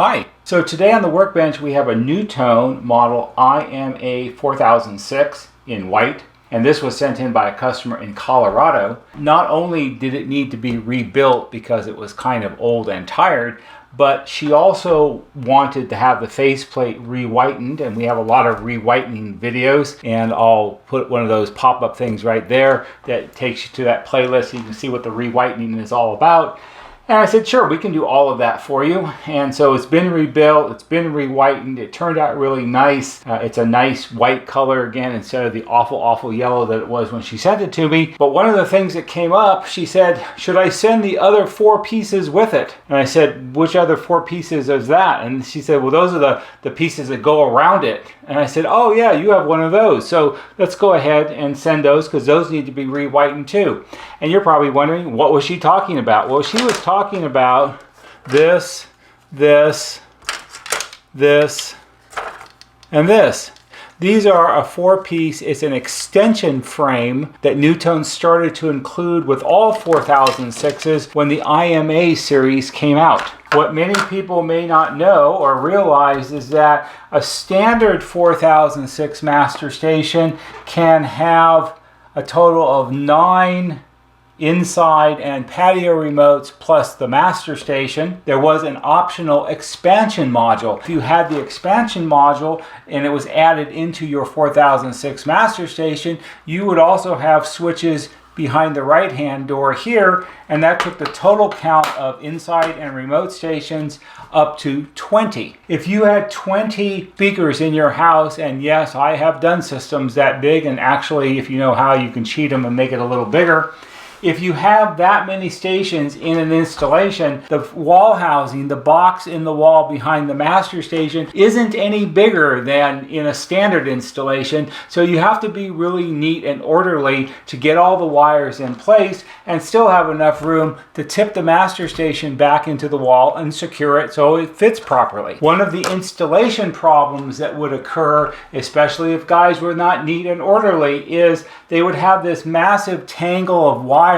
Hi. So today on the workbench we have a NuTone model IMA4006 in white, and this was sent in by a customer in Colorado. Not only did it need to be rebuilt because it was kind of old and tired, but she also wanted to have the faceplate re-whitened, and we have a lot of re-whitening videos, and I'll put one of those pop-up things right there that takes you to that playlist so you can see what the re-whitening is all about. And I said, sure, we can do all of that for you. And so it's been rebuilt, it's been re-whitened, it turned out really nice. It's a nice white color again instead of the awful yellow that it was when she sent it to me. But one of the things that came up, she said, should I send the other 4 pieces with it? And I said, which other 4 pieces is that? And she said, well, those are the pieces that go around it. And I said, oh yeah, you have one of those. So let's go ahead and send those because those need to be re-whitened too. And you're probably wondering, what was she talking about? Well, she was talking about this, and this. These are a 4-piece, it's an extension frame that NuTone started to include with all 4006s when the IMA series came out. What many people may not know or realize is that a standard 4006 master station can have a total of 9 inside and patio remotes plus the master station. There was an optional expansion module. If you had the expansion module and it was added into your 4006 master station, you would also have switches behind the right hand door here, and that took the total count of inside and remote stations up to 20. If you had 20 speakers in your house, and yes, I have done systems that big, and actually if you know how, you can cheat them and make it a little bigger. If you have that many stations in an installation, the wall housing, the box in the wall behind the master station, isn't any bigger than in a standard installation. So you have to be really neat and orderly to get all the wires in place and still have enough room to tip the master station back into the wall and secure it so it fits properly. One of the installation problems that would occur, especially if guys were not neat and orderly, is they would have this massive tangle of wires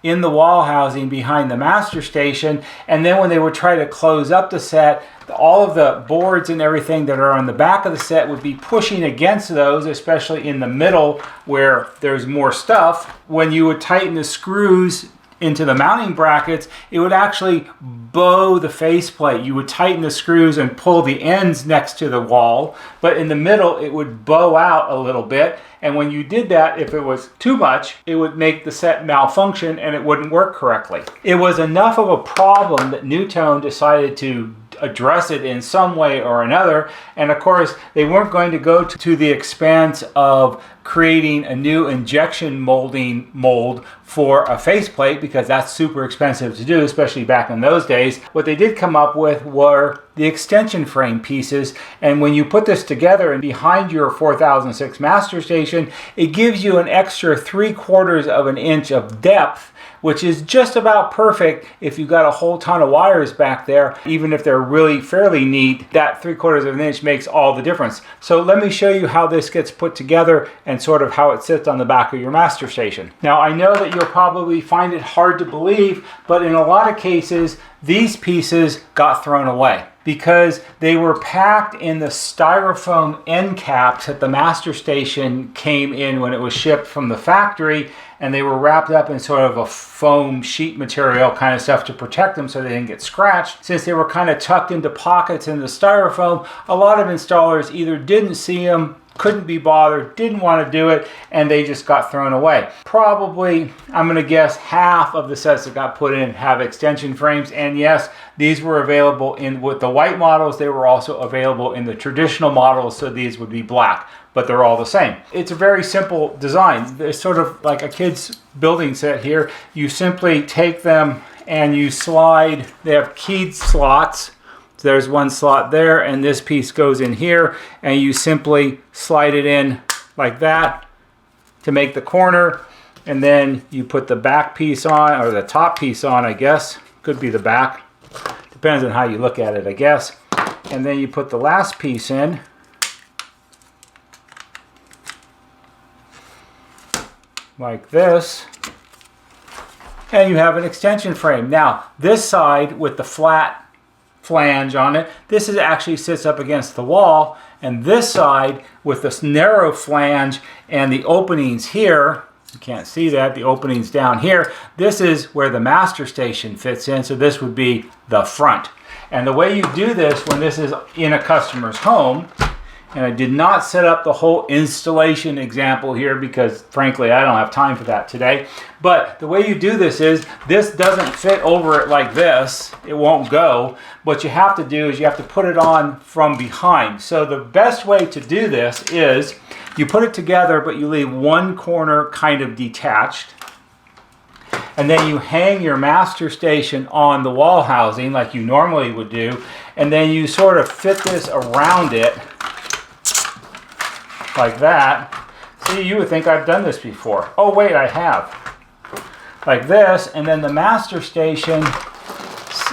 in the wall housing behind the master station, and then when they would try to close up the set, all of the boards and everything that are on the back of the set would be pushing against those, especially in the middle where there's more stuff. When you would tighten the screws into the mounting brackets, it would actually bow the faceplate. You would tighten the screws and pull the ends next to the wall, but in the middle it would bow out a little bit. And when you did that, if it was too much, it would make the set malfunction and it wouldn't work correctly. It was enough of a problem that NuTone decided to address it in some way or another. And of course, they weren't going to go to the expense of creating a new injection molding mold for a faceplate because that's super expensive to do, especially back in those days. What they did come up with were the extension frame pieces, and when you put this together and behind your 4006 master station, it gives you an extra 3/4 of an inch of depth, which is just about perfect if you've got a whole ton of wires back there. Even if they're really fairly neat, that 3/4 of an inch makes all the difference. So let me show you how this gets put together and sort of how it sits on the back of your master station. Now I know that you'll probably find it hard to believe, but in a lot of cases, these pieces got thrown away because they were packed in the styrofoam end caps that the master station came in when it was shipped from the factory, and they were wrapped up in sort of a foam sheet material kind of stuff to protect them so they didn't get scratched. Since they were kind of tucked into pockets in the styrofoam, a lot of installers either didn't see them, couldn't be bothered, didn't want to do it, and they just got thrown away. Probably, I'm going to guess, half of the sets that got put in have extension frames, and yes, these were available with the white models. They were also available in the traditional models, so these would be black, but they're all the same. It's a very simple design. It's sort of like a kid's building set here. You simply take them and you slide. They have keyed slots. There's one slot there, and this piece goes in here, and you simply slide it in like that to make the corner, and then you put the back piece on, or the top piece on, I guess. Could be the back. Depends on how you look at it, I guess. And then you put the last piece in. Like this. And you have an extension frame. Now, this side with the flat flange on it. This is actually sits up against the wall, and this side with this narrow flange and the openings here, you can't see that, the openings down here, this is where the master station fits in, so this would be the front. And the way you do this when this is in a customer's home, and I did not set up the whole installation example here because frankly I don't have time for that today, but the way you do this is, this doesn't fit over it like this, it won't go. What you have to do is you have to put it on from behind. So the best way to do this is you put it together but you leave one corner kind of detached, and then you hang your master station on the wall housing like you normally would do, and then you sort of fit this around it like that. See, you would think I've done this before. Oh wait, I have. Like this, and then the master station,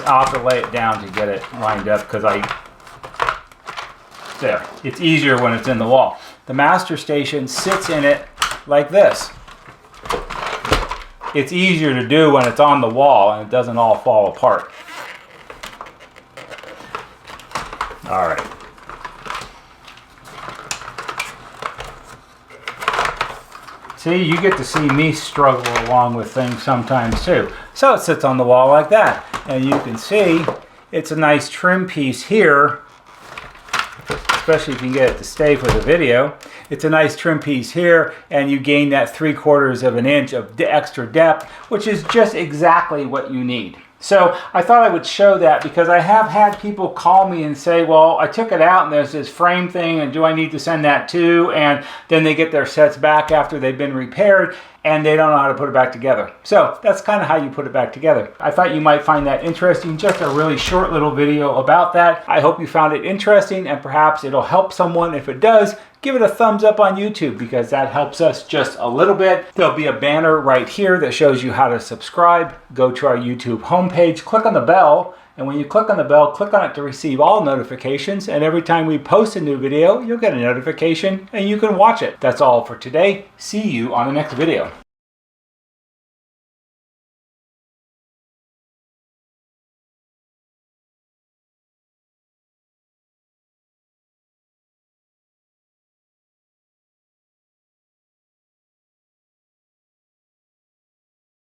I'll have to lay it down to get it lined up because there, it's easier when it's in the wall. The master station sits in it like this. It's easier to do when it's on the wall and it doesn't all fall apart. All right. See, you get to see me struggle along with things sometimes too. So it sits on the wall like that. And you can see it's a nice trim piece here, especially if you can get it to stay for the video. It's a nice trim piece here, and you gain that 3/4 of an inch of extra depth, which is just exactly what you need. So I thought I would show that because I have had people call me and say, well, I took it out and there's this frame thing, and do I need to send that too? And then they get their sets back after they've been repaired and they don't know how to put it back together. So that's kind of how you put it back together. I thought you might find that interesting. Just a really short little video about that. I hope you found it interesting, and perhaps it'll help someone. If it does, give it a thumbs up on YouTube because that helps us just a little bit. There'll be a banner right here that shows you how to subscribe. Go to our YouTube homepage, click on the bell, and when you click on the bell, click on it to receive all notifications, and every time we post a new video, you'll get a notification and you can watch it. That's all for today. See you on the next video.